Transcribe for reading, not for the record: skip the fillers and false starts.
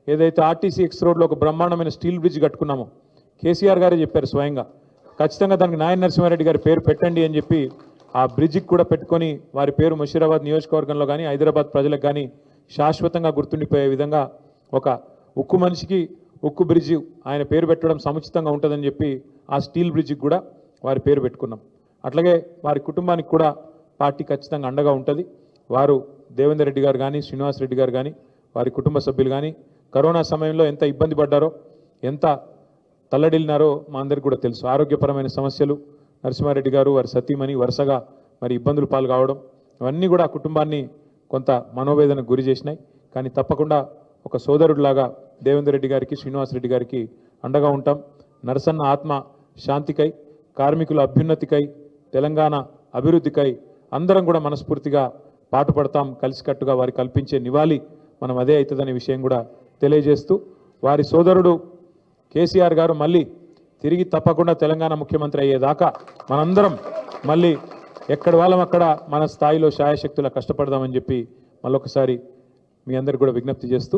ఏదైతే RTC X రోడ్లో ఒక బ్రహ్మాండమైన స్టీల్ బ్రిడ్జ్ కట్టుకున్నామో కేసీఆర్ గారే చెప్పారు స్వయంగా, ఖచ్చితంగా దానికి నాయన నరసింహారెడ్డి గారి పేరు పెట్టండి అని చెప్పి ఆ బ్రిడ్జికి కూడా పెట్టుకొని వారి పేరు ముషీరాబాద్ నియోజకవర్గంలో కానీ హైదరాబాద్ ప్రజలకు కానీ శాశ్వతంగా గుర్తుండిపోయే విధంగా ఒక ఉక్కు మనిషికి ఉక్కు బ్రిడ్జి ఆయన పేరు పెట్టడం సముచితంగా ఉంటుందని చెప్పి ఆ స్టీల్ బ్రిడ్జికి కూడా వారి పేరు పెట్టుకున్నాం. అట్లాగే వారి కుటుంబానికి కూడా పార్టీ ఖచ్చితంగా అండగా ఉంటుంది. వారు దేవేందర్ రెడ్డి గారు కానీ శ్రీనివాస్ రెడ్డి గారు కానీ వారి కుటుంబ సభ్యులు కానీ కరోనా సమయంలో ఎంత ఇబ్బంది పడ్డారో, ఎంత తల్లడిల్లినారో మా అందరికీ కూడా తెలుసు. ఆరోగ్యపరమైన సమస్యలు, నరసింహారెడ్డి గారు వారి సతీమణి వరుసగా మరి ఇబ్బందులు పాలు కావడం, ఇవన్నీ కూడా కుటుంబాన్ని కొంత మనోవేదనకు గురి చేసినాయి. కానీ తప్పకుండా ఒక సోదరుడిలాగా దేవేందర్ రెడ్డి గారికి శ్రీనివాస్ రెడ్డి గారికి అండగా ఉంటాం. నరసన్న ఆత్మ శాంతికై, కార్మికుల అభ్యున్నతికై, తెలంగాణ అభివృద్ధికై అందరం కూడా మనస్ఫూర్తిగా పాటుపడతాం. కలిసికట్టుగా వారి కల్పించే నివాళి మనం అదే అవుతుందనే విషయం కూడా తెలియజేస్తూ, వారి సోదరుడు కేసీఆర్ గారు మళ్ళీ తిరిగి తప్పకుండా తెలంగాణ ముఖ్యమంత్రి అయ్యేదాకా మనందరం మళ్ళీ ఎక్కడి వాళ్ళం అక్కడ మన స్థాయిలో శాయశక్తులా కష్టపడదామని చెప్పి మళ్ళొకసారి మీ అందరికి కూడా విజ్ఞప్తి చేస్తూ